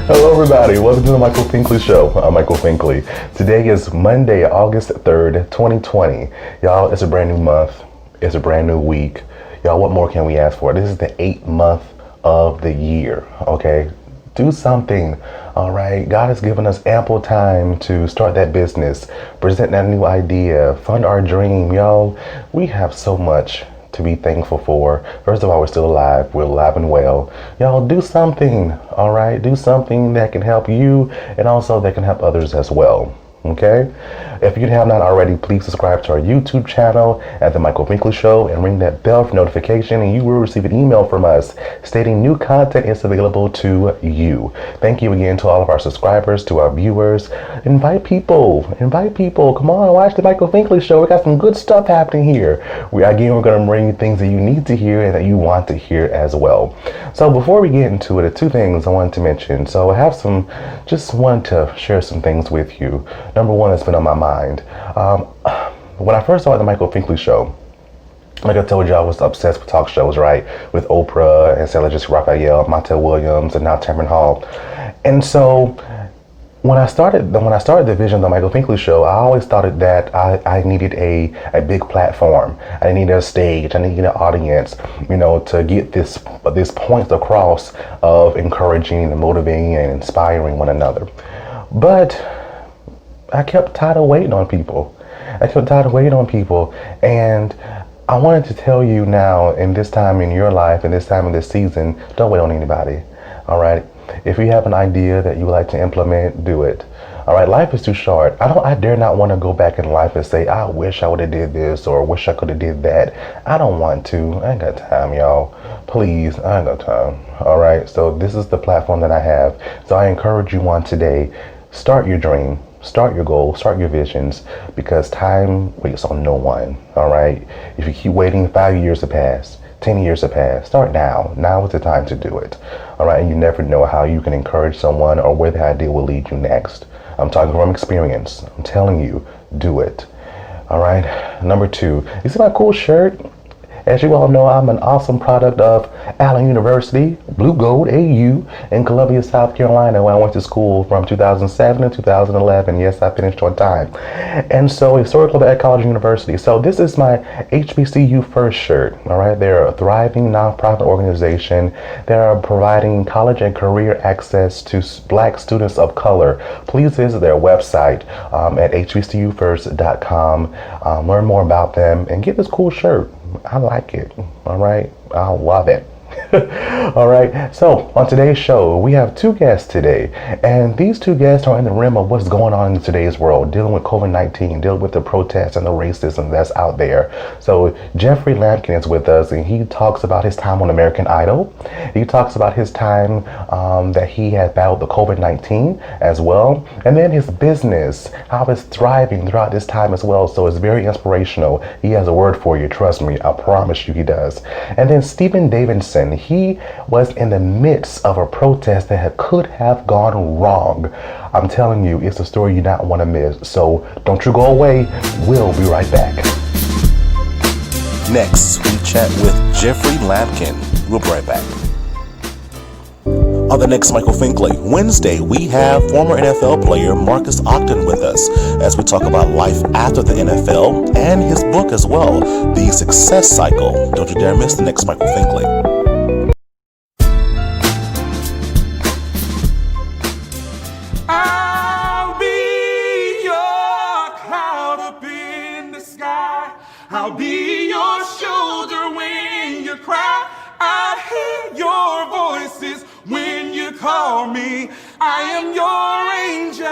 Hello everybody, welcome to the Michael Finkley Show. I'm Michael Finkley. Today is Monday, August 3rd, 2020. Y'all, it's a brand new month. It's a brand new week. Y'all, what more can we ask for? This is the 8th month of the year, okay? Do something, all right? God has given us ample time to start that business, present that new idea, fund our dream, y'all. We have so much to be thankful for. First of all, we're still alive. We're alive and well. Y'all, do something, all right? Do something that can help you and also that can help others as well. Okay? If you have not already, please subscribe to our YouTube channel at The Michael Finkley Show and ring that bell for notification, and you will receive an email from us stating new content is available to you. Thank you again to all of our subscribers, to our viewers. Invite people. Come on, watch The Michael Finkley Show. We got some good stuff happening here. We're going to bring you things that you need to hear and that you want to hear as well. So before we get into it, there are two things I wanted to mention. So I have just wanted to share some things with you. Number one has been on my mind. When I first started the Michael Finkley Show, like I told you, I was obsessed with talk shows, right? With Oprah and Sarah Jessica Raphael, Montel Williams, and now Tamron Hall. And so when I started the vision of the Michael Finkley Show, I always thought that I needed a big platform. I needed a stage. I needed an audience, to get this point across of encouraging and motivating and inspiring one another. But I kept tired of waiting on people. And I wanted to tell you now, in this time in your life, in this time in this season, don't wait on anybody, all right? If you have an idea that you would like to implement, do it. All right, life is too short. I dare not want to go back in life and say, I wish I would have did this or wish I could have did that. I don't want to. I ain't got time, y'all. Please, I ain't got time. All right, so this is the platform that I have. So I encourage you on today, start your dream. Start your goals, start your visions, because time waits on no one, all right? If you keep waiting, 5 years to pass, 10 years to pass, start now. Now is the time to do it, all right? And you never know how you can encourage someone or where the idea will lead you next. I'm talking from experience. I'm telling you, do it, all right? Number two, you see my cool shirt? As you all know, I'm an awesome product of Allen University, Blue Gold AU in Columbia, South Carolina, where I went to school from 2007 to 2011. Yes, I finished on time. And so, Historical Black College University. So this is my HBCU First shirt, all right? They're a thriving nonprofit organization. They're providing college and career access to Black students of color. Please visit their website at hbcufirst.com. Learn more about them and get this cool shirt. I like it, all right? I love it. All right, so on today's show, we have two guests today, and these two guests are in the realm of what's going on in today's world, dealing with COVID-19, dealing with the protests and the racism that's out there. So Jeffrey Lampkin is with us, and he talks about his time on American Idol. He talks about his time that he had battled the COVID-19 as well, and then his business, how it's thriving throughout this time as well. So it's very inspirational. He has a word for you, trust me, I promise you he does. And then Steven Davidson, he was in the midst of a protest that could have gone wrong. I'm telling you, it's a story you don't want to miss. So don't you go away. We'll be right back. Next, we chat with Jeffrey Lampkin. We'll be right back. On the next Michael Finkley, Wednesday, we have former NFL player Marcus Ogden with us as we talk about life after the NFL and his book as well, The Success Cycle. Don't you dare miss the next Michael Finkley. I'll be your shoulder when you cry. I hear your voices when you call me. I am your angel.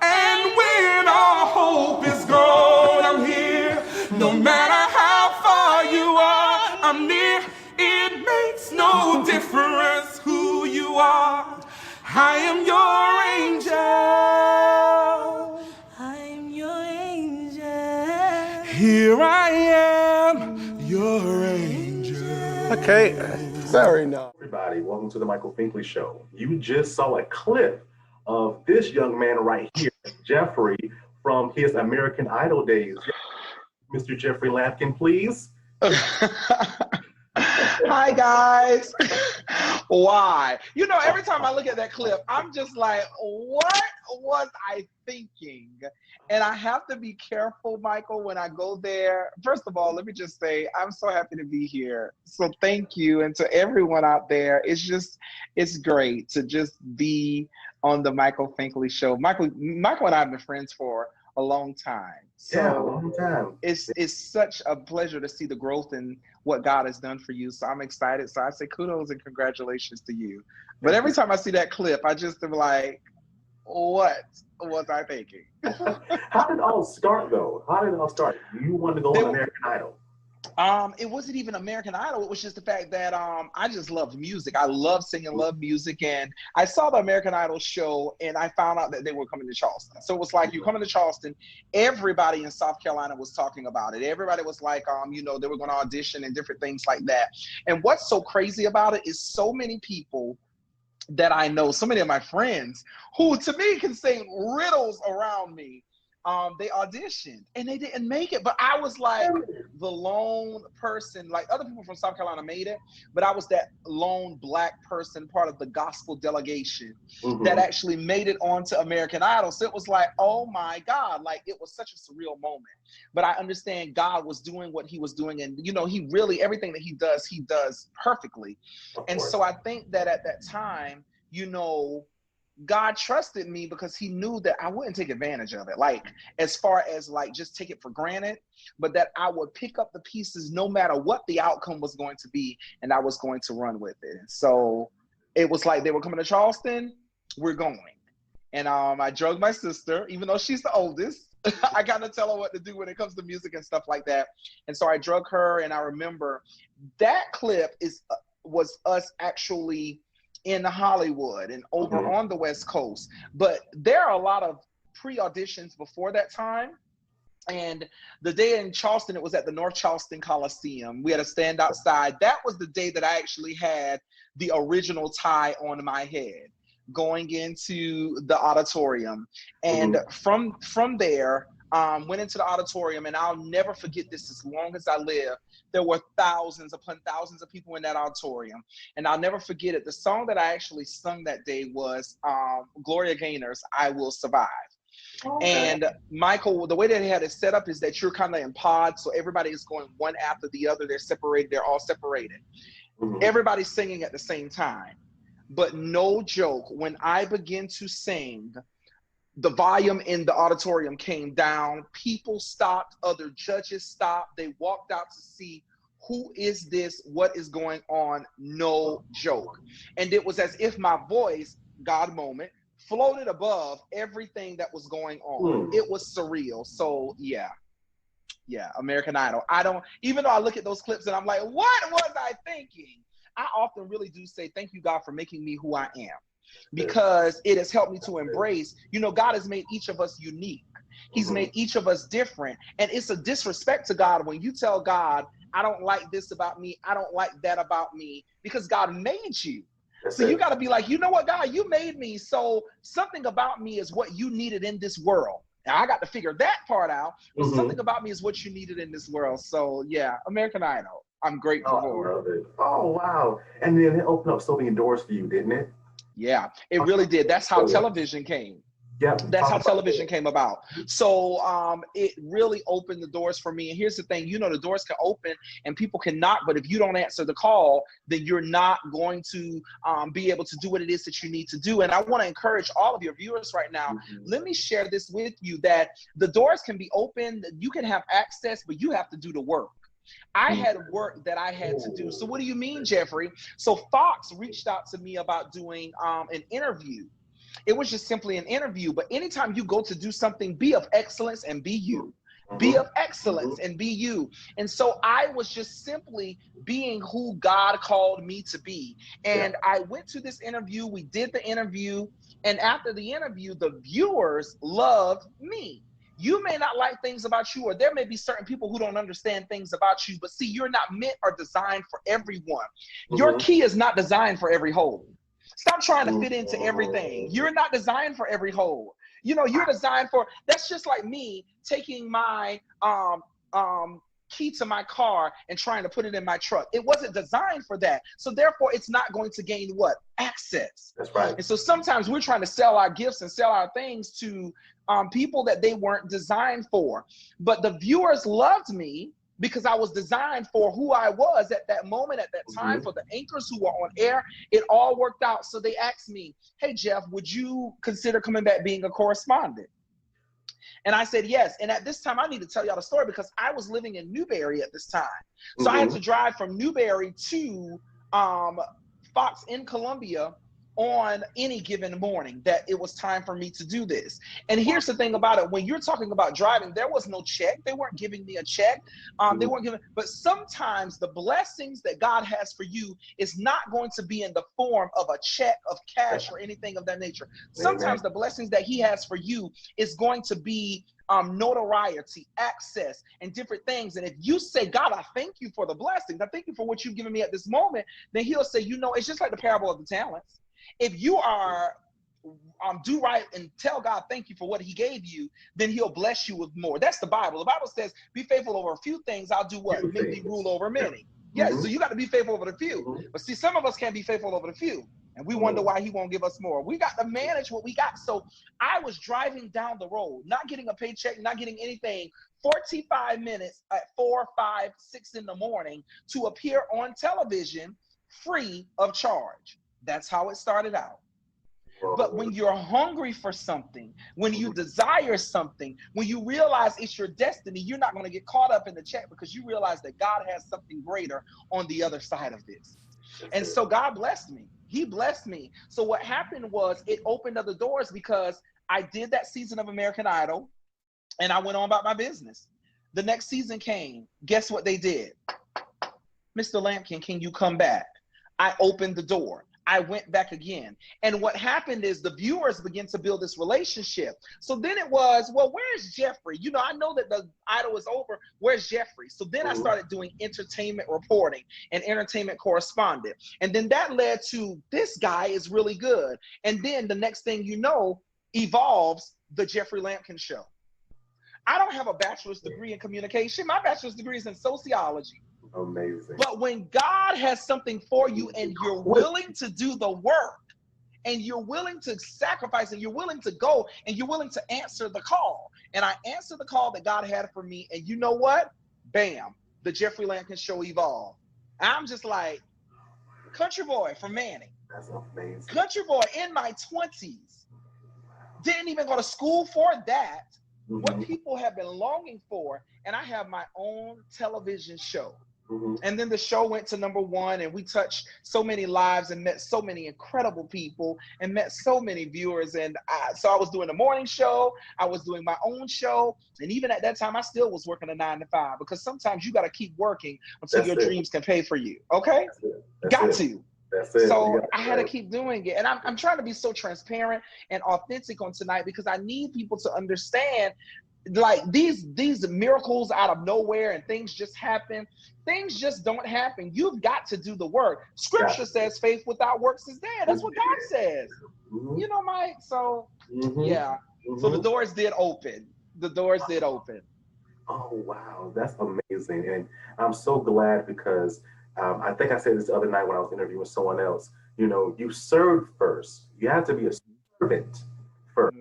And when all hope is gone, I'm here. No matter how far you are, I'm near. It makes no difference who you are. I am your angel. Here I am, your angel. Okay, sorry, no. Everybody, welcome to the Michael Finkley Show. You just saw a clip of this young man right here, Jeffrey, from his American Idol days. Mr. Jeffrey Lampkin, please. Hi guys. Why? You know, every time I look at that clip, I'm just like, what was I thinking? And I have to be careful, Michael, when I go there. First of all, let me just say, I'm so happy to be here. So thank you. And to everyone out there, it's great to just be on the Michael Finkley Show. Michael and I have been friends for a long time. So Yeah, a long time. It's such a pleasure to see the growth in what God has done for you. So I'm excited. So I say kudos and congratulations to you. But every time I see that clip, I just am like, what was I thinking? How did it all start, though? How did it all start? You wanted to go on American Idol. It wasn't even American Idol. It was just the fact that I just loved music. I love singing, love music. And I saw the American Idol show and I found out that they were coming to Charleston. So it was like, you coming to Charleston, everybody in South Carolina was talking about it. Everybody was like, you know, they were going to audition and different things like that. And what's so crazy about it is so many people that I know, so many of my friends who to me can sing riddles around me. They auditioned and they didn't make it, but I was like the lone person. Like other people from South Carolina made it, but I was that lone Black person, part of the gospel delegation that actually made it onto American Idol. So it was like, oh my God, like it was such a surreal moment. But I understand God was doing what he was doing, and you know, he really, everything that he does perfectly. And so I think that at that time, you know, God trusted me because he knew that I wouldn't take advantage of it. Like, as far as like, just take it for granted, but that I would pick up the pieces no matter what the outcome was going to be. And I was going to run with it. So it was like, they were coming to Charleston, we're going. And I drugged my sister, even though she's the oldest. I kind of tell her what to do when it comes to music and stuff like that. And so I drug her, and I remember that clip was us actually in Hollywood and over on the West Coast. But there are a lot of pre-auditions before that time. And the day in Charleston, it was at the North Charleston Coliseum. We had to stand outside. That was the day that I actually had the original tie on my head going into the auditorium. And from there, went into the auditorium, and I'll never forget this as long as I live. There were thousands upon thousands of people in that auditorium, and I'll never forget it. The song that I actually sung that day was Gloria Gaynor's I Will Survive. Okay. And Michael, the way that they had it set up is that you're kind of in pods, so everybody is going one after the other. They're separated. They're all separated. Everybody's singing at the same time. But no joke, when I begin to sing, the volume in the auditorium came down. People stopped. Other judges stopped. They walked out to see, who is this? What is going on? No joke. And it was as if my voice, God moment, floated above everything that was going on. It was surreal. So yeah, American Idol. Even though I look at those clips and I'm like, what was I thinking? I often really do say, thank you, God, for making me who I am. Because it has helped me to embrace, you know, God has made each of us unique. He's made each of us different. And it's a disrespect to God when you tell God, I don't like this about me, I don't like that about me, because God made you. So you got to be like, you know what, God, you made me. So something about me is what you needed in this world. Now I got to figure that part out. But something about me is what you needed in this world. So yeah, American Idol. I'm grateful for. I love it. Oh, wow. And then it opened up so many doors for you, didn't it? Yeah, it really did. That's how television came. Yeah, that's how television came about. So it really opened the doors for me. And here's the thing, you know, the doors can open and people can knock, but if you don't answer the call, then you're not going to be able to do what it is that you need to do. And I want to encourage all of your viewers right now. Let me share this with you, that the doors can be open, you can have access, but you have to do the work. I had work that I had to do. So what do you mean, Jeffrey? So Fox reached out to me about doing an interview. It was just simply an interview. But anytime you go to do something, be of excellence and be you. Be of excellence and be you. And so I was just simply being who God called me to be. And I went to this interview. We did the interview. And after the interview, the viewers loved me. You may not like things about you, or there may be certain people who don't understand things about you, but see, you're not meant or designed for everyone. Your key is not designed for every hole. Stop trying to fit into everything. You're not designed for every hole. You know, you're designed for, that's just like me taking my key to my car and trying to put it in my truck. It wasn't designed for that. So therefore, it's not going to gain what? Access. That's right. And so sometimes we're trying to sell our gifts and sell our things to people that they weren't designed for. But the viewers loved me because I was designed for who I was at that moment, at that time, for the anchors who were on air. It all worked out. So they asked me, hey, Jeff, would you consider coming back being a correspondent? And I said, yes. And at this time, I need to tell y'all the story because I was living in Newberry at this time. So I had to drive from Newberry to Fox in Columbia on any given morning that it was time for me to do this. And here's the thing about it. When you're talking about driving, there was no check. They weren't giving me a check. They weren't giving, but sometimes the blessings that God has for you is not going to be in the form of a check of cash or anything of that nature. Sometimes the blessings that he has for you is going to be notoriety, access, and different things. And if you say, God, I thank you for the blessings, I thank you for what you've given me at this moment, then he'll say, you know, it's just like the parable of the talents. If you are do right and tell God thank you for what he gave you, then he'll bless you with more. That's the Bible. The Bible says, be faithful over a few things, I'll do what? Make thee rule over many. Yes, so you got to be faithful over the few. But see, some of us can't be faithful over the few. And we wonder why he won't give us more. We got to manage what we got. So I was driving down the road, not getting a paycheck, not getting anything, 45 minutes at 4, 5, 6 in the morning to appear on television free of charge. That's how it started out. But when you're hungry for something, when you desire something, when you realize it's your destiny, you're not going to get caught up in the check because you realize that God has something greater on the other side of this. And so God blessed me. He blessed me. So what happened was it opened other doors because I did that season of American Idol and I went on about my business. The next season came. Guess what they did? Mr. Lampkin, can you come back? I opened the door. I went back again. And what happened is the viewers began to build this relationship. So then it was, well, where's Jeffrey? You know, I know that the Idol is over. Where's Jeffrey? So then I started doing entertainment reporting and entertainment correspondent. And then that led to this guy is really good. And then the next thing you know, evolves the Jeffrey Lampkin Show. I don't have a bachelor's degree in communication. My bachelor's degree is in sociology. Amazing. But when God has something for you and you're willing to do the work and you're willing to sacrifice and you're willing to go and you're willing to answer the call. And I answered the call that God had for me. And you know what? Bam, the Jeffrey Lampkin Show evolved. I'm just like, country boy from Manning. That's amazing. Country boy in my 20s. Didn't even go to school for that. What people have been longing for. And I have my own television show. And then the show went to #1 and we touched so many lives and met so many incredible people and met so many viewers. And so I was doing a morning show. I was doing my own show. And even at that time, I still was working a 9 to 5 because sometimes you got to keep working until your dreams can pay for you. Okay? Got to. That's it. So I had to keep doing it. And I'm trying to be so transparent and authentic on tonight because I need people to understand like these miracles out of nowhere and things just happen. Things just don't happen. You've got to do the work. Scripture says faith without works is dead. That's what God says. You know, Mike? So, yeah. So the doors did open. The doors did open. Oh, wow. That's amazing. And I'm so glad because I think I said this the other night when I was interviewing someone else. You know, you serve first. You have to be a servant first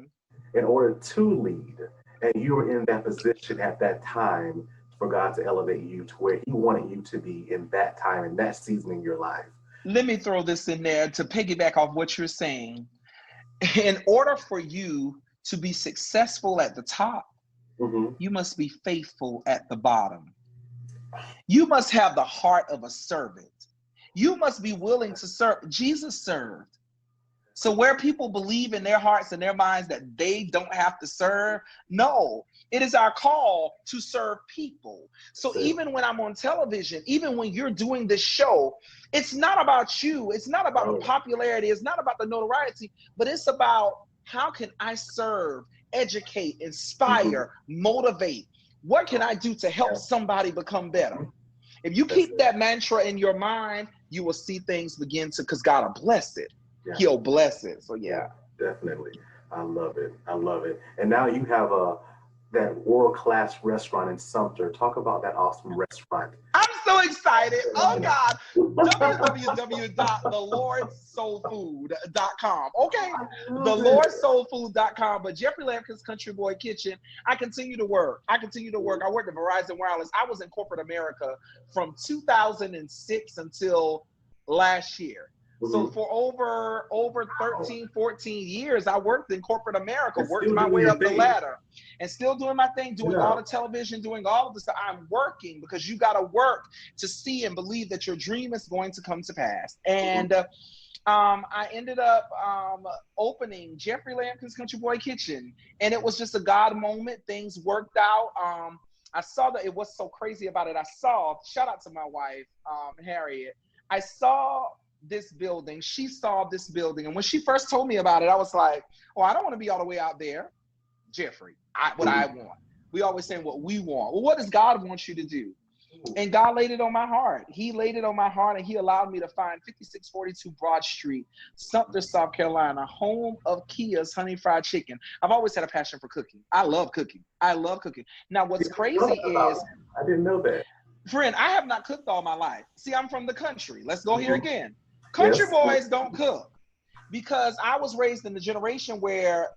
in order to lead. And you were in that position at that time for God to elevate you to where he wanted you to be in that time and that season in your life. Let me throw this in there to piggyback off what you're saying. In order for you to be successful at the top, you must be faithful at the bottom. You must have the heart of a servant. You must be willing to serve. Jesus served. So where people believe in their hearts and their minds that they don't have to serve, no, it is our call to serve people. So even when I'm on television, even when you're doing this show, it's not about you. It's not about the popularity. It's not about the notoriety, but it's about how can I serve, educate, inspire, motivate? What can I do to help somebody become better? If you keep that mantra in your mind, you will see things begin to, because God will bless it. He'll bless it. So yeah. Definitely. I love it. I love it. And now you have that world-class restaurant in Sumter. Talk about that awesome restaurant. I'm so excited. Oh God. www.thelordsoulfood.com. Okay. Thelordsoulfood.com. But Jeffrey Lampkin's Country Boy Kitchen, I continue to work. I worked at Verizon Wireless. I was in corporate America from 2006 until last year. So for over 13, 14 years, I worked in corporate America, worked my way up the ladder, and still doing my thing, doing all the television, doing all of the stuff. I'm working because you got to work to see and believe that your dream is going to come to pass. And I ended up opening Jeffrey Lampkin's Country Boy Kitchen, and it was just a God moment. Things worked out. I saw that it was so crazy about it. Shout out to my wife, Harriet. I saw this building, she saw this building, and when she first told me about it, I was like, oh, I don't want to be all the way out there, Jeffrey. What I want. We always saying what we want. Well, what does God want you to do? And God laid it on my heart. He laid it on my heart, and he allowed me to find 5642 Broad Street, Sumter, South Carolina, home of Kia's Honey Fried Chicken. I've always had a passion for cooking. I love cooking. Now, what's crazy is, I didn't know that. Friend, I have not cooked all my life. See, I'm from the country. Let's go here again. Country boys don't cook, because I was raised in the generation where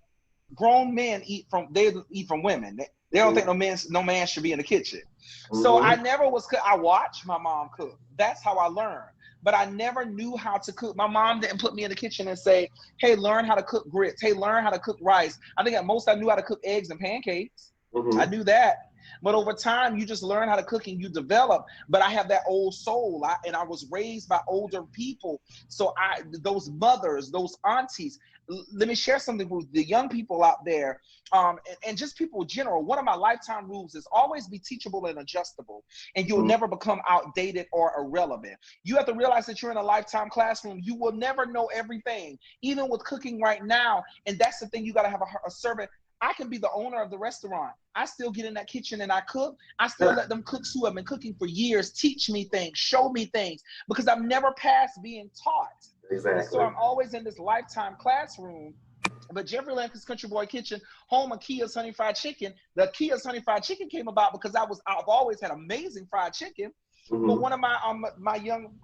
grown men eat from women. They don't think no man should be in the kitchen. So I never was cook. I watched my mom cook. That's how I learned. But I never knew how to cook. My mom didn't put me in the kitchen and say, hey, learn how to cook grits. Hey, learn how to cook rice. I think at most I knew how to cook eggs and pancakes. I knew that. But over time, you just learn how to cook and you develop. But I have that old soul, and I was raised by older people. So those mothers, those aunties, let me share something with the young people out there, and just people in general. One of my lifetime rules is always be teachable and adjustable, and you'll never become outdated or irrelevant. You have to realize that you're in a lifetime classroom. You will never know everything, even with cooking right now. And that's the thing, you got to have a servant. I can be the owner of the restaurant. I still get in that kitchen and I cook. I still let them cooks who have been cooking for years teach me things, show me things, because I'm never past being taught. Exactly. So I'm always in this lifetime classroom. But Jeffrey Lampkin's Country Boy Kitchen, home of Kia's Honey Fried Chicken. The Kia's Honey Fried Chicken came about because I've always had amazing fried chicken. But one of my young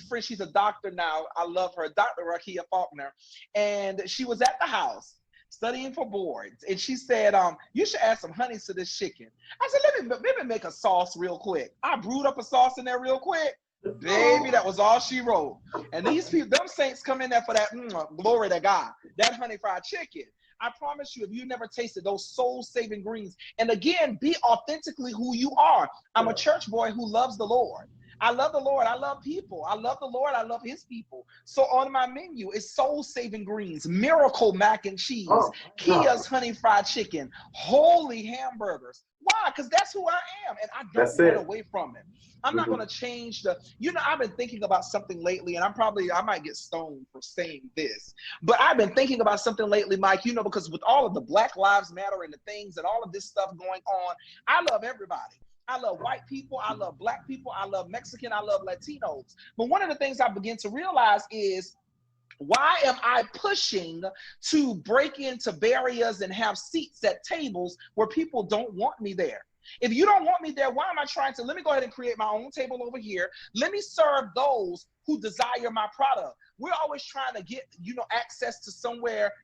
friends, she's a doctor now. I love her, Dr. Rakia Faulkner, and she was at the house studying for boards, and she said, you should add some honey to this chicken. I said, let me make a sauce real quick. I brewed up a sauce in there real quick. Baby, that was all she wrote. And these people, them saints come in there for that glory to God, that honey fried chicken. I promise you, if you never tasted those soul-saving greens, and again, be authentically who you are. I'm a church boy who loves the Lord. I love the Lord. I love people. I love the Lord. I love his people. So on my menu is soul-saving greens, miracle mac and cheese, Kia's honey fried chicken, holy hamburgers. Why? Because that's who I am, and I don't get away from it. I'm not going to change I've been thinking about something lately, and I might get stoned for saying this, but I've been thinking about something lately, Mike, because with all of the Black Lives Matter and the things and all of this stuff going on, I love everybody. I love white people, I love black people, I love Mexican, I love Latinos. But one of the things I begin to realize is, why am I pushing to break into barriers and have seats at tables where people don't want me there? If you don't want me there, why am I trying to, let me go ahead and create my own table over here. Let me serve those who desire my product. We're always trying to get, access to somewhere.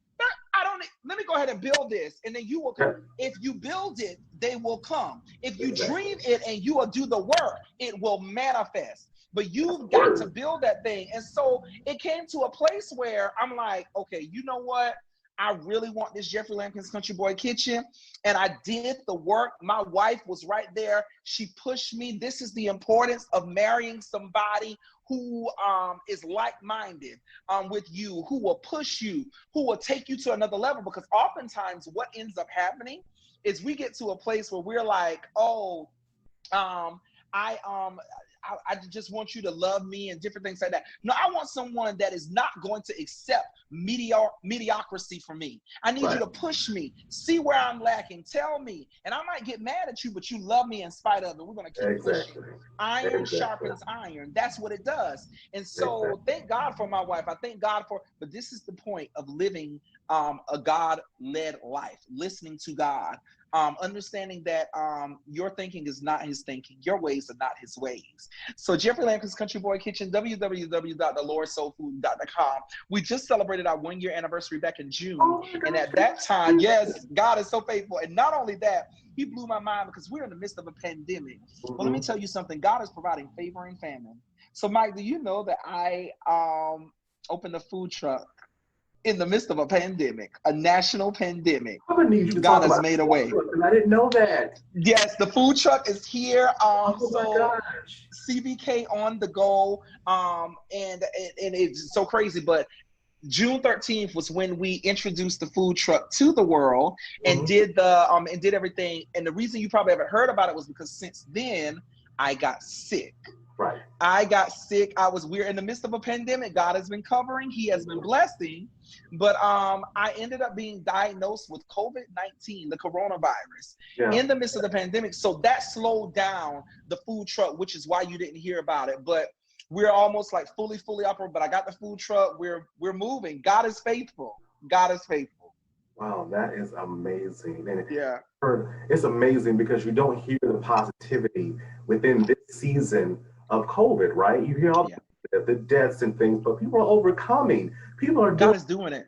Let me go ahead and build this, and then you will come. If you build it, they will come. If you dream it and you will do the work, it will manifest. But you've got to build that thing. And so it came to a place where I'm like, okay, you know what? I really want this Jeffrey Lampkin's Country Boy Kitchen. And I did the work. My wife was right there. She pushed me. This is the importance of marrying somebody who is like-minded with you, who will push you, who will take you to another level. Because oftentimes what ends up happening is we get to a place where we're like, I just want you to love me and different things like that. No, I want someone that is not going to accept mediocrity from me. I need you to push me, see where I'm lacking, tell me, and I might get mad at you, but you love me in spite of it. We're going to keep pushing. Iron sharpens iron. That's what it does. And so thank God for my wife. I thank God for, but this is the point of living a God-led life, listening to God, understanding that your thinking is not his thinking, your ways are not his ways. So Jeffrey Lampkin's Country Boy Kitchen, www.thelordsoulfood.com. We just celebrated our 1-year anniversary back in June. And at that time, yes, God is so faithful. And not only that, he blew my mind because we're in the midst of a pandemic. But let me tell you something, God is providing favor and famine. So Mike, do you know that I opened a food truck in the midst of a pandemic, a national pandemic? I'm gonna need you to God talk has about made a way. I didn't know that. Yes, the food truck is here. Oh So my gosh. CBK on the go. And it's so crazy, but June 13th was when we introduced the food truck to the world and did the and did everything. And the reason you probably haven't heard about it was because since then I got sick. Right. I got sick. We're in the midst of a pandemic. God has been covering. He has been blessing. But I ended up being diagnosed with COVID-19, the coronavirus, in the midst of the pandemic. So that slowed down the food truck, which is why you didn't hear about it. But we're almost like fully operating. But I got the food truck. We're moving. God is faithful. God is faithful. Wow, that is amazing. And yeah, it's amazing because you don't hear the positivity within this season of COVID, right? You hear all the deaths and things, but people are overcoming. People are God is doing it.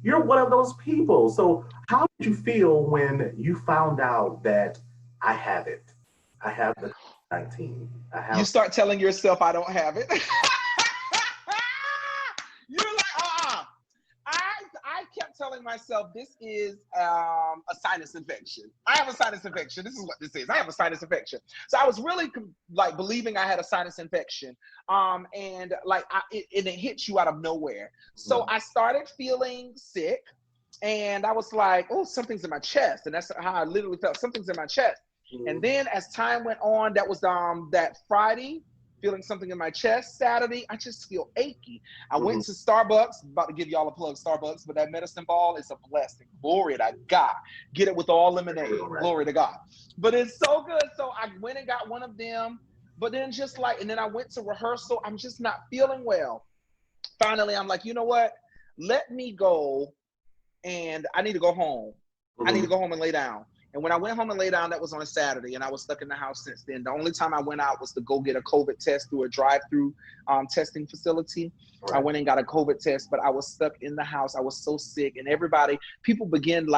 You're one of those people. So how did you feel when you found out that I have it? I have the COVID-19. You start telling yourself I don't have it. You're like, I kept telling myself this is a sinus infection. I have a sinus infection. This is what this is. I have a sinus infection. So I was really like believing I had a sinus infection. And like it hits you out of nowhere. So I started feeling sick and I was like, oh, something's in my chest. And that's how I literally felt. Something's in my chest. And then as time went on, that was that Friday, feeling something in my chest. Saturday, I just feel achy. I went to Starbucks, about to give y'all a plug, Starbucks, but that medicine ball is a blessing. Glory to God. Get it with all lemonade. Glory to God. But it's so good. So I went and got one of them, but then and then I went to rehearsal. I'm just not feeling well. Finally, I'm like, you know what? Let me go, and I need to go home. I need to go home and lay down. And when I went home and lay down, that was on a Saturday, and I was stuck in the house since then. The only time I went out was to go get a COVID test through a drive-through testing facility. Right. I went and got a COVID test, but I was stuck in the house. I was so sick, and people begin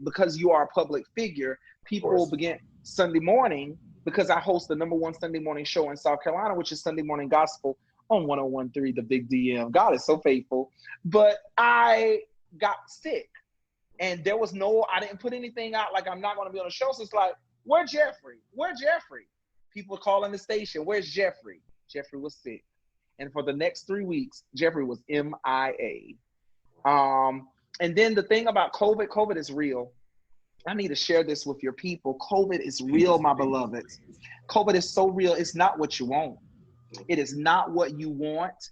because you are a public figure, people begin Sunday morning, because I host the #1 Sunday morning show in South Carolina, which is Sunday Morning Gospel on 101.3 The Big DM. God is so faithful. But I got sick. And there was I didn't put anything out like I'm not going to be on the show. So it's like, where's Jeffrey? Where's Jeffrey? People calling the station. Where's Jeffrey? Jeffrey was sick. And for the next 3 weeks, Jeffrey was MIA. And then the thing about COVID is real. I need to share this with your people. COVID is real, my beloveds. COVID is so real. It's not what you want. It is not what you want.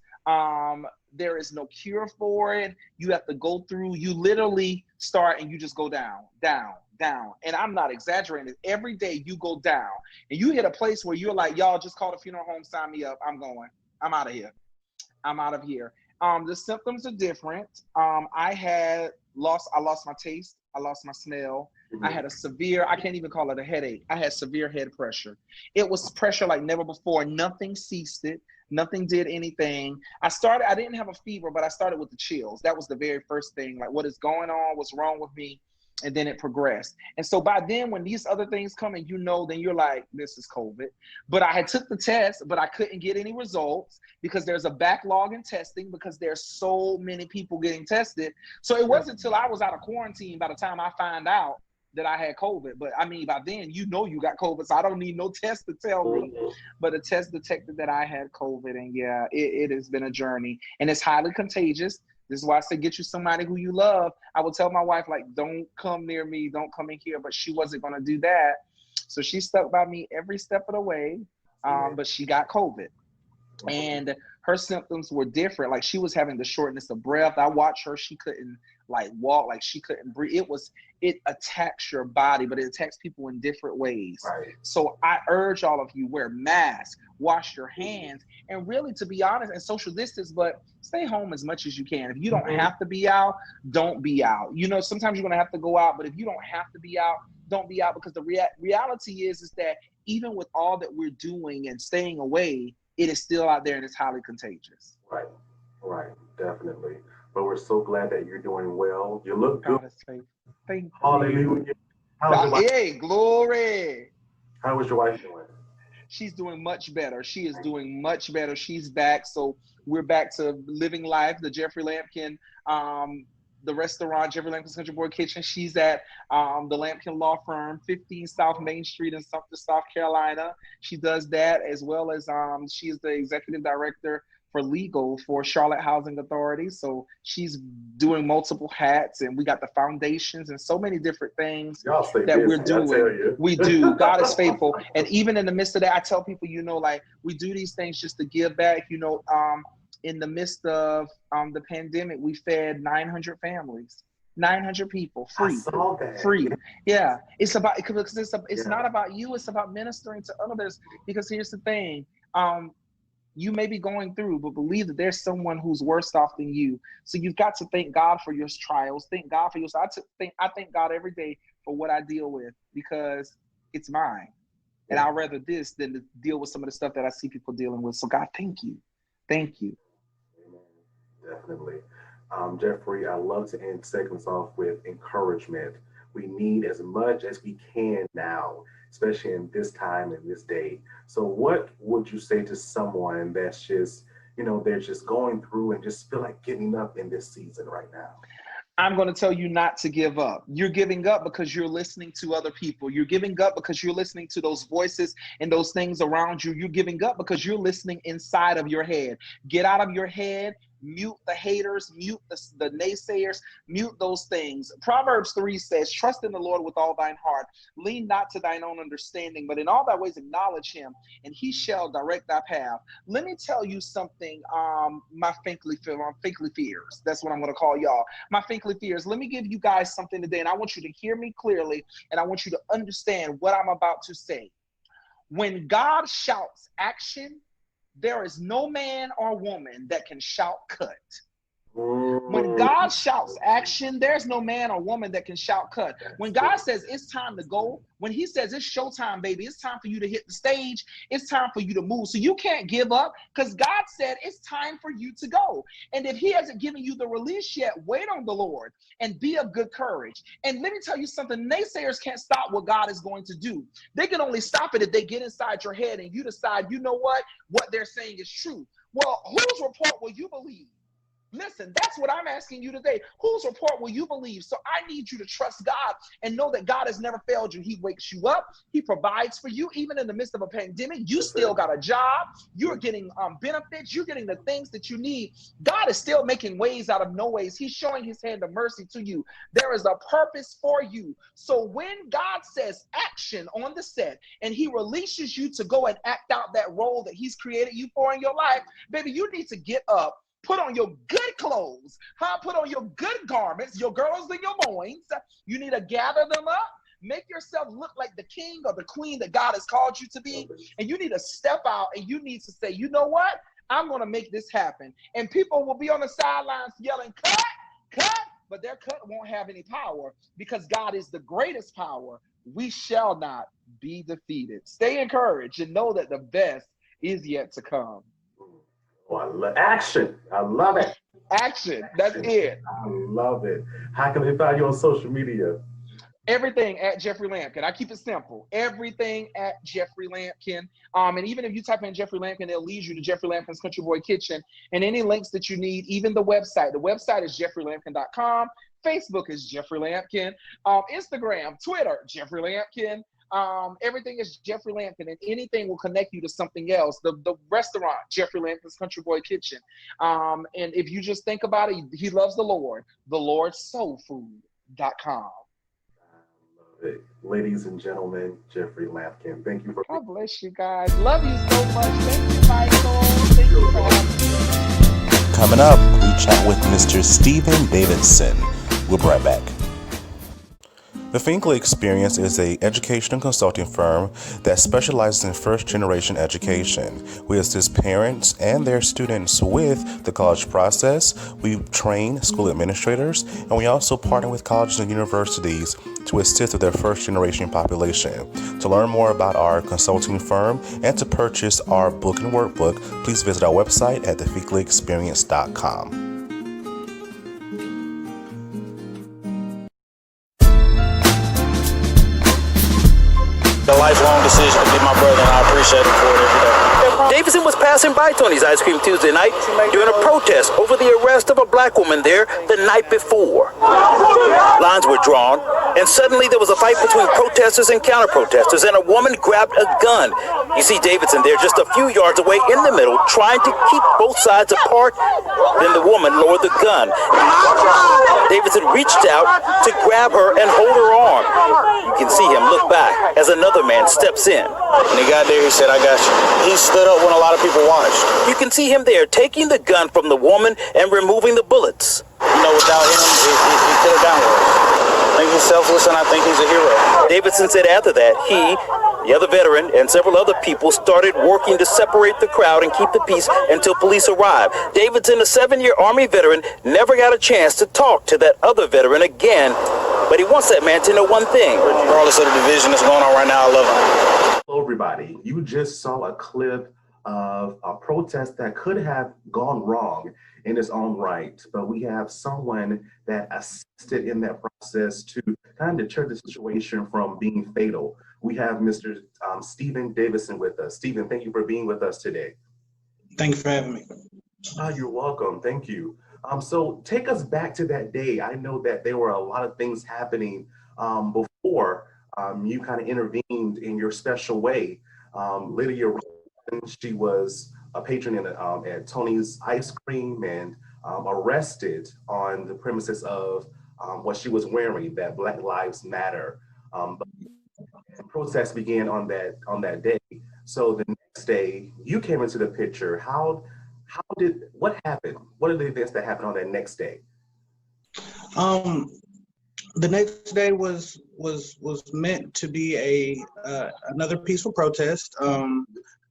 There is no cure for it. You have to go through, you literally start and you just go down, down, down. And I'm not exaggerating. Every day you go down and you hit a place where you're like, y'all just call the funeral home, sign me up. I'm going. I'm out of here. I'm out of here. The symptoms are different. I lost my taste. I lost my smell. I had I can't even call it a headache. I had severe head pressure. It was pressure like never before. Nothing ceased it. Nothing did anything. I didn't have a fever, but I started with the chills. That was the very first thing. Like, what is going on? What's wrong with me? And then it progressed. And so by then, when these other things come and then you're like, this is COVID. But I had took the test, but I couldn't get any results because there's a backlog in testing because there's so many people getting tested. So it wasn't until I was out of quarantine by the time I found out that I had COVID. But I mean, by then, you got COVID, so I don't need no test to tell me. But a test detected that I had COVID, and yeah, it has been a journey. And it's highly contagious. This is why I say get you somebody who you love. I would tell my wife, like, don't come near me, don't come in here, but she wasn't going to do that. So she stuck by me every step of the way. but she got COVID. And her symptoms were different. Like she was having the shortness of breath. I watched her. She couldn't like walk, like she couldn't breathe. It attacks your body, but it attacks people in different ways. Right. So I urge all of you, wear masks, wash your hands, and really, to be honest, and social distance, but stay home as much as you can. If you don't have to be out, don't be out. You know, sometimes you're going to have to go out, but if you don't have to be out, don't be out, because the reality is that even with all that we're doing and staying away, it is still out there and it's highly contagious. Right, definitely. But we're so glad that you're doing well. You look good. God is faithful. Thank Hallelujah. you. How's your wife? Hey, glory. How is your wife doing? She's doing much better. She is doing much better. She's back. So we're back to living life. The Jeffrey Lampkin, the restaurant, Jeffrey Lampkin's Country Boy Kitchen. She's at the Lampkin Law Firm, 15 South Main Street in Sumter, South Carolina. She does that, as well as she is the executive director for legal for Charlotte Housing Authority. So she's doing multiple hats, and we got the foundations and so many different things that we're doing. We do. God is faithful. And even in the midst of that, I tell people, you know, like we do these things just to give back. You know, in the midst of the pandemic, we fed 900 families, 900 people, free. I saw that. Free. Yeah. It's about, because it's not about you. It's about ministering to others. Because here's the thing. You may be going through, but believe that there's someone who's worse off than you. So you've got to thank God for your trials. Thank God for yours. I thank God every day for what I deal with, because it's mine. And I'd rather this than to deal with some of the stuff that I see people dealing with. So God, thank you. Thank you. Definitely. Jeffrey, I love to end segments off with encouragement. We need as much as we can now, especially in this time and this day. So what would you say to someone that's just, you know, they're just going through and just feel like giving up in this season right now? I'm going to tell you not to give up. You're giving up because you're listening to other people. You're giving up because you're listening to those voices and those things around you. You're giving up because you're listening inside of your head. Get out of your head. Mute the haters, mute the naysayers, mute those things. Proverbs 3 says, trust in the Lord with all thine heart. Lean not to thine own understanding, but in all thy ways acknowledge him, and he shall direct thy path. Let me tell you something, my Finkley fears. That's what I'm going to call y'all. My Finkley fears. Let me give you guys something today, and I want you to hear me clearly, and I want you to understand what I'm about to say. When God shouts action, there is no man or woman that can shout cut. When God shouts action, there's no man or woman that can shout cut. When God says it's time to go, when he says it's showtime, baby, it's time for you to hit the stage, it's time for you to move. So you can't give up, because God said it's time for you to go. And if he hasn't given you the release yet, wait on the Lord and be of good courage. And let me tell you something, naysayers can't stop what God is going to do. They can only stop it if they get inside your head and you decide, you know what they're saying is true. Well, whose report will you believe? Listen, that's what I'm asking you today. Whose report will you believe? So I need you to trust God and know that God has never failed you. He wakes you up. He provides for you. Even in the midst of a pandemic, you still got a job. You're getting benefits. You're getting the things that you need. God is still making ways out of no ways. He's showing his hand of mercy to you. There is a purpose for you. So when God says action on the set and he releases you to go and act out that role that he's created you for in your life, baby, you need to get up. Put on your good clothes, put on your good garments, your girdles and your loins. You need to gather them up, make yourself look like the king or the queen that God has called you to be. And you need to step out and you need to say, you know what? I'm going to make this happen. And people will be on the sidelines yelling, cut, cut, but their cut won't have any power, because God is the greatest power. We shall not be defeated. Stay encouraged and know that the best is yet to come. Oh, I love action. I love it. Action. That's it. I love it. How can they find you on social media? Everything at Jeffrey Lampkin. I keep it simple. Everything at Jeffrey Lampkin. And even if you type in Jeffrey Lampkin, it'll lead you to Jeffrey Lampkin's Country Boy Kitchen. And any links that you need, even the website. The website is jeffreylampkin.com. Facebook is Jeffrey Lampkin. Instagram, Twitter, Jeffrey Lampkin. Everything is Jeffrey Lampkin, and anything will connect you to something else. The restaurant, Jeffrey Lampkin's Country Boy Kitchen. And if you just think about it, he loves the Lord. TheLordSoulFood.com. Ladies and gentlemen, Jeffrey Lampkin. Thank you for. God bless you guys. Love you so much. Thank you, Michael. Thank you for having me. Coming up, we chat with Mr. Steven Davidson. We'll be right back. The Finkley Experience is an education and consulting firm that specializes in first-generation education. We assist parents and their students with the college process. We train school administrators, and we also partner with colleges and universities to assist with their first-generation population. To learn more about our consulting firm and to purchase our book and workbook, please visit our website at thefinkleyexperience.com. A lifelong decision to be my brother, and I appreciate it for it every day. Davidson was passing by Tony's Ice Cream Tuesday night during a protest over the arrest of a black woman there the night before. Lines were drawn, and suddenly there was a fight between protesters and counter-protesters, and a woman grabbed a gun. You see Davidson there just a few yards away in the middle, trying to keep both sides apart. Then the woman lowered the gun. Davidson reached out to grab her and hold her arm. You can see him look back as another man steps in. When he got there, he said, "I got you." He stood up when a lot of people watched. You can see him there taking the gun from the woman and removing the bullets. You know, without him, he could have done worse. I think he's selfless, and I think he's a hero. Davidson said after that, he, the other veteran, and several other people started working to separate the crowd and keep the peace until police arrived. Davidson, a 7-year Army veteran, never got a chance to talk to that other veteran again, but he wants that man to know one thing. Regardless of the division that's going on right now, I love him. Hello, everybody. You just saw a clip of a protest that could have gone wrong in its own right, but we have someone that assisted in that process to kind of deter the situation from being fatal. We have Mr. Steven Davidson with us. Steven, thank you for being with us today. Thank you for having me. You're welcome. Thank you. So take us back to that day. I know that there were a lot of things happening before you kind of intervened in your special way. Lydia, she was a patron at Tony's Ice Cream and arrested on the premises of what she was wearing, that Black Lives Matter. The protest began on that day. So the next day, you came into the picture. What happened? What are the events that happened on that next day? The next day was meant to be another peaceful protest.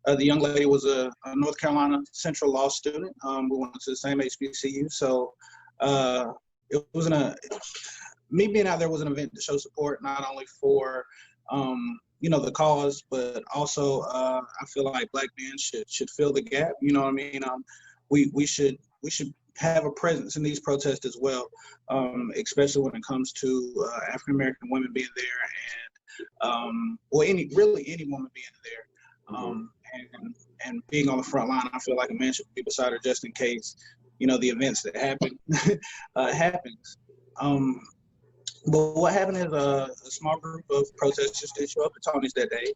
The young lady was a North Carolina Central Law student. We went to the same HBCU, so it wasn't me being out there was an event to show support, not only for the cause, but also I feel like Black men should fill the gap. You know what I mean? We should have a presence in these protests as well, especially when it comes to African American women being there, and any woman being there. And being on the front line, I feel like a man should be beside her just in case, the events that happen happens. But what happened is a small group of protesters did show up at Tony's that day.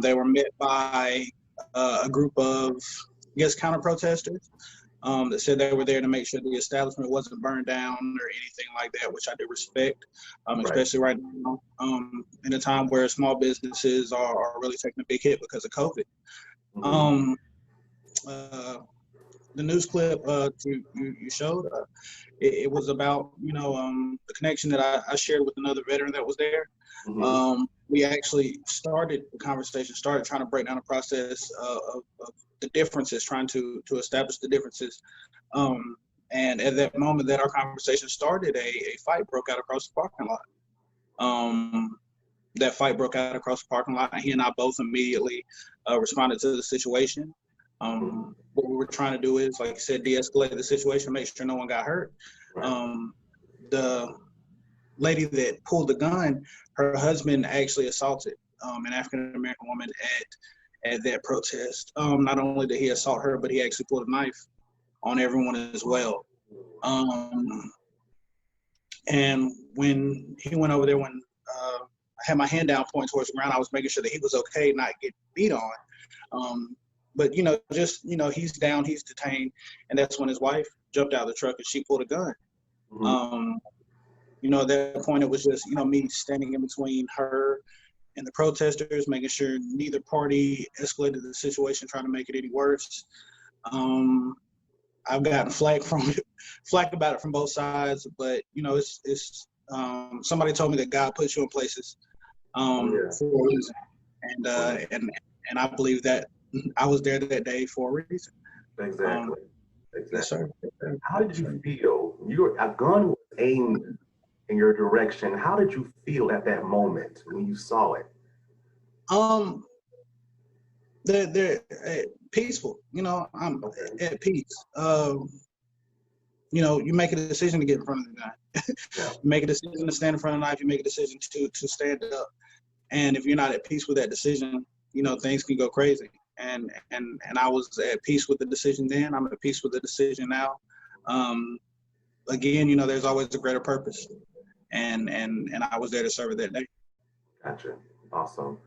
They were met by a group of, counter protesters that said they were there to make sure the establishment wasn't burned down or anything like that, which I do respect, especially right now in a time where small businesses are really taking a big hit because of COVID. The news clip you showed, it was about the connection that I shared with another veteran that was there. We actually started the conversation, started trying to break down the process of the differences, trying to establish the differences. And at that moment that our conversation started, a fight broke out across the parking lot. That fight broke out across the parking lot, and he and I both immediately responded to the situation. What we were trying to do is, like you said, de-escalate the situation, make sure no one got hurt. The lady that pulled the gun, her husband actually assaulted an African-American woman at that protest. Not only did he assault her, but he actually pulled a knife on everyone as well. And when he went over there, when I had my hand down pointing towards the ground, I was making sure that he was okay, not get beat on. But he's down, he's detained, and that's when his wife jumped out of the truck and she pulled a gun. at that point, it was just, me standing in between her and the protesters, making sure neither party escalated the situation, trying to make it any worse. I've gotten flack about it from both sides, but it's somebody told me that God puts you in places for a reason, and I believe that I was there that day for a reason. Exactly. Yes, sir. How did you feel? A gun was aimed in your direction. How did you feel at that moment when you saw it? They're peaceful. I'm at peace. You make a decision to get in front of the gun. You make a decision to stand in front of the knife. You make a decision to stand up. And if you're not at peace with that decision, things can go crazy. And I was at peace with the decision then. I'm at peace with the decision now. Again, there's always a greater purpose, and I was there to serve it that day. Gotcha. Awesome.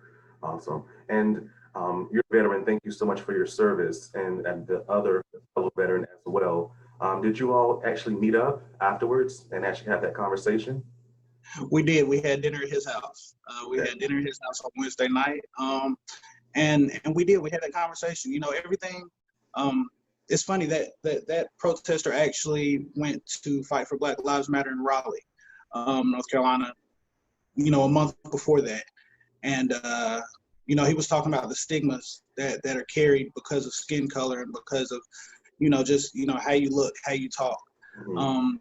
And you're a veteran. Thank you so much for your service, and the other fellow veteran as well. Did you all actually meet up afterwards and actually have that conversation? We did. We had dinner at his house. We had dinner at his house on Wednesday night. And we did. We had that conversation. Everything. It's funny that protester actually went to fight for Black Lives Matter in Raleigh, North Carolina, a month before that. And, he was talking about the stigmas that are carried because of skin color and because of, just, how you look, how you talk. Mm-hmm.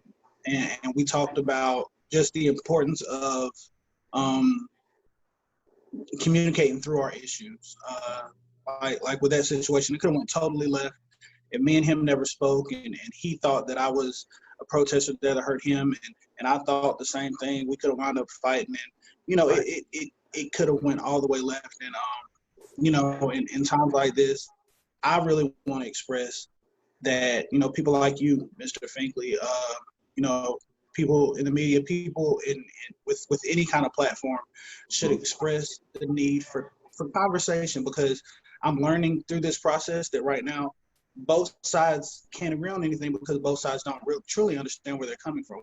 And we talked about just the importance of communicating through our issues. Like with that situation, it could have went totally left. If me and him never spoke, and he thought that I was a protester that hurt him, and I thought the same thing, we could have wound up fighting. And it could have went all the way left. And in times like this, I really want to express that people like you, Mr. Finkley, people in the media, people with any kind of platform should express the need for conversation, because I'm learning through this process that right now both sides can't agree on anything because both sides don't really truly understand where they're coming from.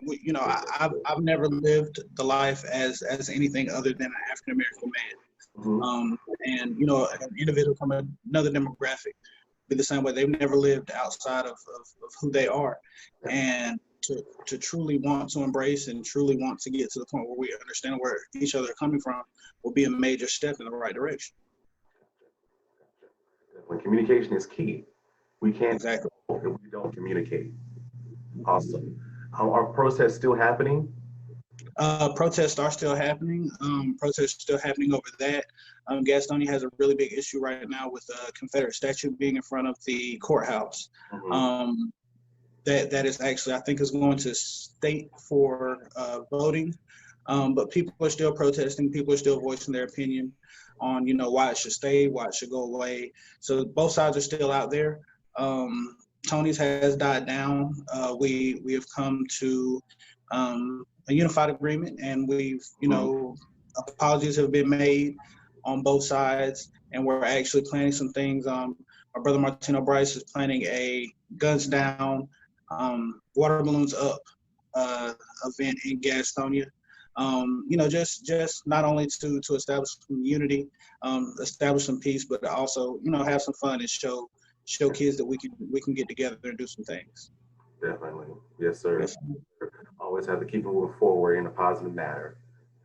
I've never lived the life as anything other than an African American man. Mm-hmm. And an individual from another demographic be the same way. They've never lived outside of who they are. And to truly want to embrace and truly want to get to the point where we understand where each other are coming from will be a major step in the right direction. When communication is key, we can't exactly if we don't communicate. Awesome. Are protests still happening? Protests are still happening. Protests are still happening over that. Gastonia has a really big issue right now with a Confederate statue being in front of the courthouse. Mm-hmm. That is actually, I think, is going to state for voting, but people are still protesting. People are still voicing their opinion on, why it should stay, why it should go away. So both sides are still out there. Tony's has died down. We have come to a unified agreement, and we've, apologies have been made on both sides, and we're actually planning some things. Our brother Martino Bryce is planning a Guns Down, Water Balloons Up event in Gastonia. Just not only to establish some unity, establish some peace, but also, have some fun and show kids that we can get together and do some things. Definitely. Yes, sir. Yes. Always have to keep moving forward in a positive manner.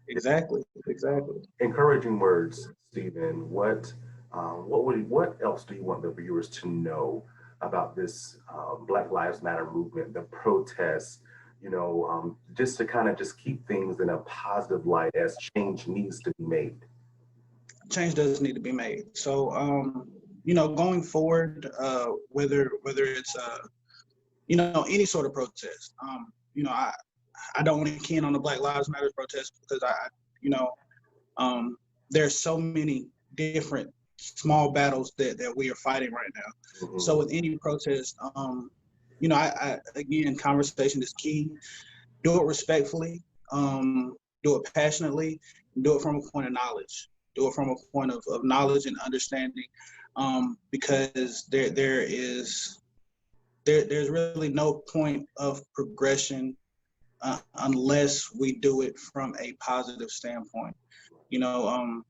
Exactly. Encouraging words, Steven. What else do you want the viewers to know about this Black Lives Matter movement, the protests, just to kind of just keep things in a positive light as change needs to be made? Change does need to be made. So, going forward, whether it's, any sort of protest, I don't want to key in on the Black Lives Matter protest because there's so many different small battles that we are fighting right now. Mm-hmm. So with any protest, again, conversation is key. Do it respectfully, do it passionately, do it from a point of knowledge. Do it from a point of knowledge and understanding, because there's really no point of progression unless we do it from a positive standpoint. You know,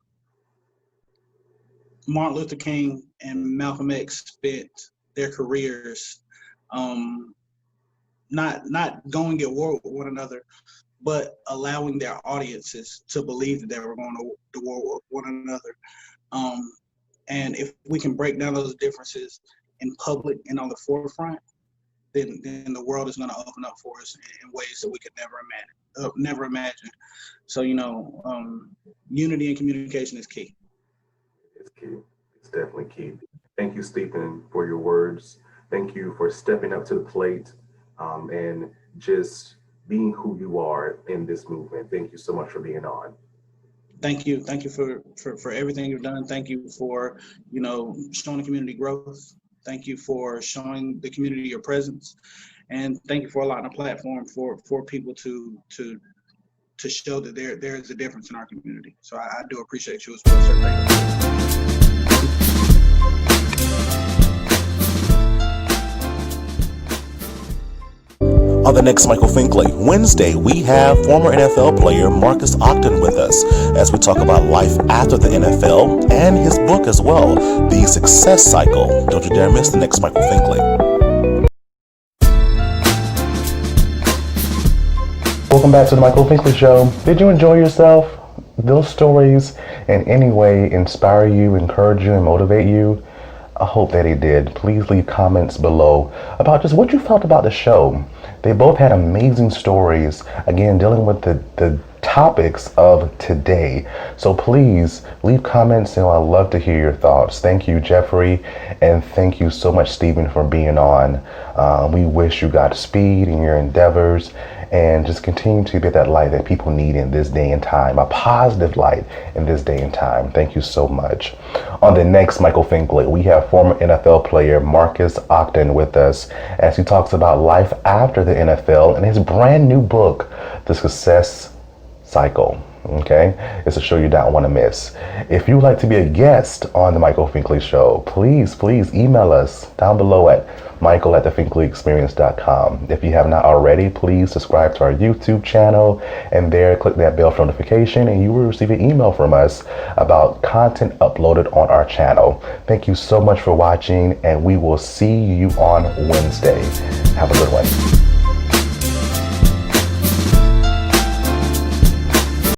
Martin Luther King and Malcolm X spent their careers not going at war with one another, but allowing their audiences to believe that they were going to war with one another. And if we can break down those differences in public and on the forefront, then the world is going to open up for us in ways that we could never imagine. So, you know, unity and communication is key. It's key. It's definitely key. Thank you, Stephen, for your words. Thank you for stepping up to the plate and just being who you are in this movement. Thank you so much for being on. Thank you. Thank you for everything you've done. Thank you for, you know, showing the community growth. Thank you for showing the community your presence. And thank you for allowing a platform for people to show that there is a difference in our community. So I do appreciate you as well, sir. Thank you. On the next Michael Finkley, Wednesday, we have former NFL player Marcus Ogden with us as we talk about life after the NFL and his book as well, The Success Cycle. Don't you dare miss the next Michael Finkley. Welcome back to the Michael Finkley Show. Did you enjoy yourself? Those stories in any way inspire you, encourage you, and motivate you? I hope that it did. Please leave comments below about just what you felt about the show. They both had amazing stories, again, dealing with the topics of today. So please leave comments, and I'd love to hear your thoughts. Thank you, Jeffrey, and thank you so much, Steven, for being on. We wish you Godspeed in your endeavors, and just continue to be that light that people need in this day and time, a positive light in this day and time. Thank you so much. On the next Michael Finkley, we have former NFL player Marcus Ogden with us as he talks about life after the NFL and his brand new book, The Success Cycle. Okay, it's a show you don't want to miss. If you'd like to be a guest on the Michael Finkley Show, please email us down below at michael@thefinkleyexperience.com. If you have not already, please subscribe to our YouTube channel, and there click that bell for notification, and you will receive an email from us about content uploaded on our channel. Thank you so much for watching, and we will see you on Wednesday. Have a good one.